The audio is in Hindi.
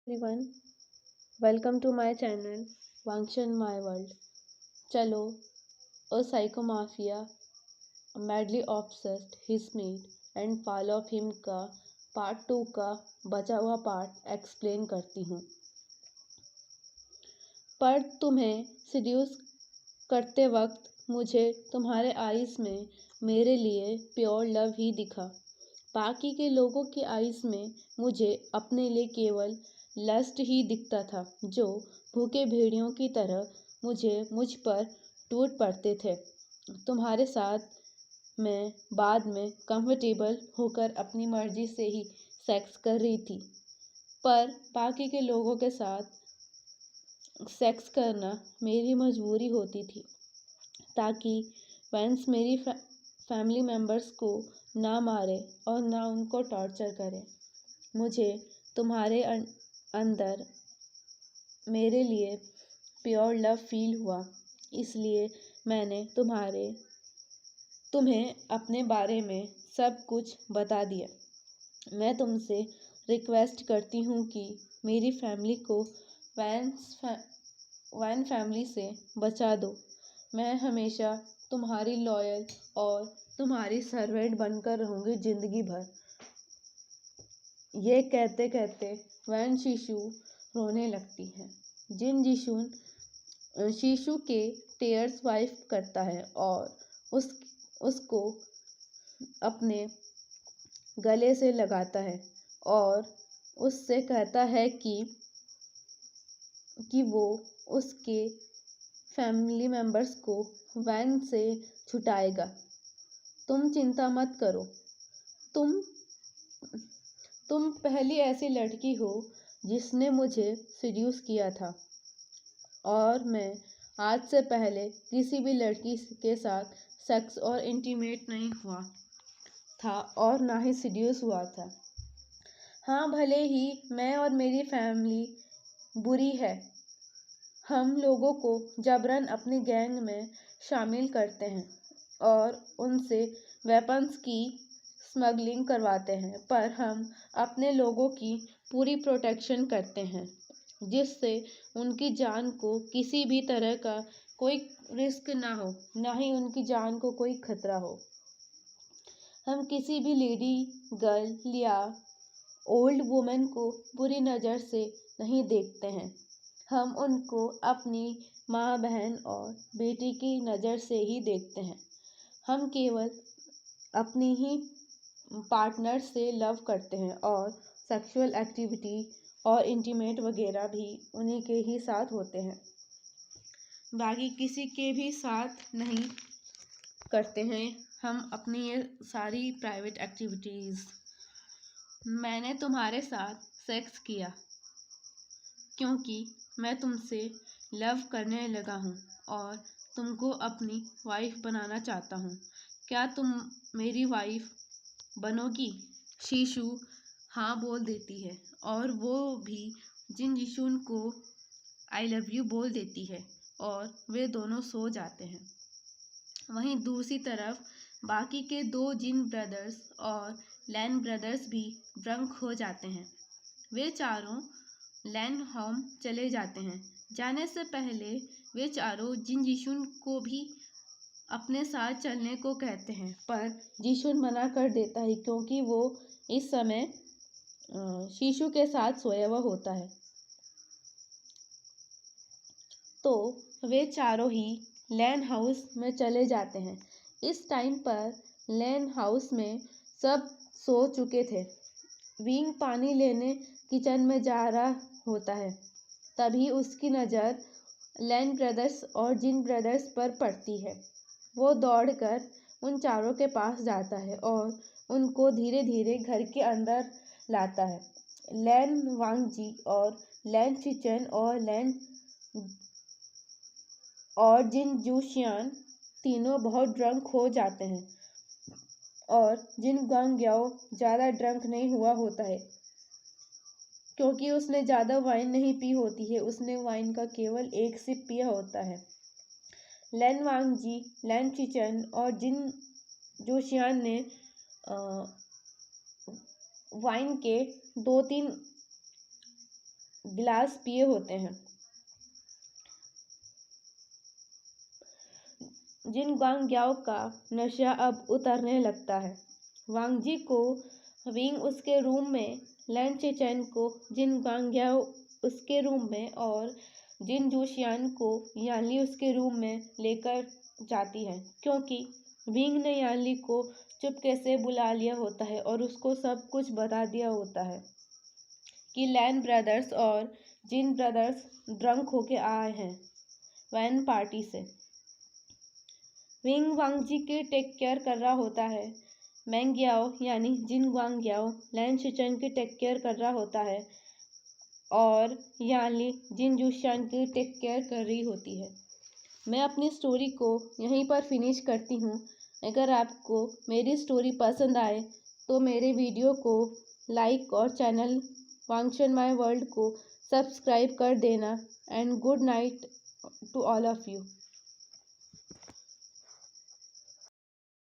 everyone, welcome to my channel Function My World. चलो a psychomafia madly obsessed his mate and fall of him का पार्ट 2 का बचा हुआ पार्ट एक्सप्लेन करती हूँ। पर तुम्हें सिड्यूस करते वक्त मुझे तुम्हारे आईज में मेरे लिए प्योर लव ही दिखा। बाकी के लोगों की आईज में मुझे अपने लिए केवल लस्ट ही दिखता था, जो भूखे भेड़ियों की तरह मुझ पर टूट पड़ते थे। तुम्हारे साथ मैं बाद में कंफर्टेबल होकर अपनी मर्जी से ही सेक्स कर रही थी, पर बाकी के लोगों के साथ सेक्स करना मेरी मजबूरी होती थी, ताकि वैंस मेरी फैमिली मेम्बर्स को ना मारे और ना उनको टॉर्चर करे। मुझे तुम्हारे अंदर मेरे लिए प्योर लव फील हुआ, इसलिए मैंने तुम्हें अपने बारे में सब कुछ बता दिया। मैं तुमसे रिक्वेस्ट करती हूँ कि मेरी फैमिली को वैन फैमिली से बचा दो। मैं हमेशा तुम्हारी लॉयल और तुम्हारी सर्वेंट बनकर रहूँगी जिंदगी भर। ये कहते कहते वैन शीशु रोने लगती है। जिन जीशुन शीशु के टेयर्स वाइप करता है और उसको अपने गले से लगाता है और उससे कहता है कि वो उसके फैमिली मेम्बर्स को वैन से छुटाएगा। तुम चिंता मत करो। तुम तुम पहली ऐसी लड़की हो जिसने मुझे सिड्यूस किया था, और मैं आज से पहले किसी भी लड़की के साथ सेक्स और इंटीमेट नहीं हुआ था और ना ही सिड्यूस हुआ था। हाँ, भले ही मैं और मेरी फैमिली बुरी है, हम लोगों को जबरन अपनी गैंग में शामिल करते हैं और उनसे वेपन्स की स्मगलिंग करवाते हैं, पर हम अपने लोगों की पूरी प्रोटेक्शन करते हैं, जिससे उनकी जान को किसी भी तरह का कोई रिस्क ना हो, ना ही उनकी जान को कोई खतरा हो। हम किसी भी लेडी, गर्ल या ओल्ड वुमेन को बुरी नज़र से नहीं देखते हैं। हम उनको अपनी माँ, बहन और बेटी की नज़र से ही देखते हैं। हम केवल अपनी ही पार्टनर से लव करते हैं और सेक्सुअल एक्टिविटी और इंटीमेट वगैरह भी उन्हीं के ही साथ होते हैं, बाकी किसी के भी साथ नहीं करते हैं हम अपनी ये सारी प्राइवेट एक्टिविटीज़। मैंने तुम्हारे साथ सेक्स किया क्योंकि मैं तुमसे लव करने लगा हूँ और तुमको अपनी वाइफ बनाना चाहता हूँ। क्या तुम मेरी वाइफ बनोगी? शीशु हाँ बोल देती है और वो भी जिन जिशुन को आई लव यू बोल देती है और वे दोनों सो जाते हैं। वहीं दूसरी तरफ बाकी के दो जिन ब्रदर्स और लैन ब्रदर्स भी ड्रंक हो जाते हैं। वे चारों लैन होम चले जाते हैं। जाने से पहले वे चारों जिन जिशुन को भी अपने साथ चलने को कहते हैं, पर जिशुन मना कर देता है क्योंकि वो इस समय शीशु के साथ सोया हुआ होता है। तो वे चारों ही लैन हाउस में चले जाते हैं। इस टाइम पर लैन हाउस में सब सो चुके थे। विंग पानी लेने किचन में जा रहा होता है, तभी उसकी नज़र लैन ब्रदर्स और जिन ब्रदर्स पर पड़ती है। वो दौड़कर उन चारों के पास जाता है और उनको धीरे धीरे घर के अंदर लाता है। लैन वांगजी और लैन चिचन और जिन जूशियान तीनों बहुत ड्रंक हो जाते हैं, और जिन गांग्याओ ज़्यादा ड्रंक नहीं हुआ होता है क्योंकि उसने ज़्यादा वाइन नहीं पी होती है, उसने वाइन का केवल एक सिप पिया होता है। लैन वांगजी, लैन चिचन और जिन जोशियान ने वाइन के 2-3 गिलास पिए होते हैं। जिन ग्वांग्याओ का नशा अब उतरने लगता है। वांग जी को विंग उसके रूम में, लैन चेचेन को जिन ग्वांग्याओ उसके रूम में और जिन जूशियान को यानली उसके रूम में लेकर जाती है, क्योंकि विंग ने यानली को चुपके से बुला लिया होता है और उसको सब कुछ बता दिया होता है कि लैन ब्रदर्स और जिन ब्रदर्स ड्रंक होके आए हैं वैन पार्टी से। विंग वांग जी की टेक केयर कर रहा होता है। मैंग याओ यानी जिन ग्वांग्याओ लैन शिचन की टेक केयर कर रहा होता है और यानली जिन जूशियान की टेक केयर कर रही होती है। मैं अपनी स्टोरी को यहीं पर फिनिश करती हूँ। अगर आपको मेरी स्टोरी पसंद आए तो मेरे वीडियो को लाइक और चैनल वांगशन माय वर्ल्ड को सब्सक्राइब कर देना। And good night to all of you.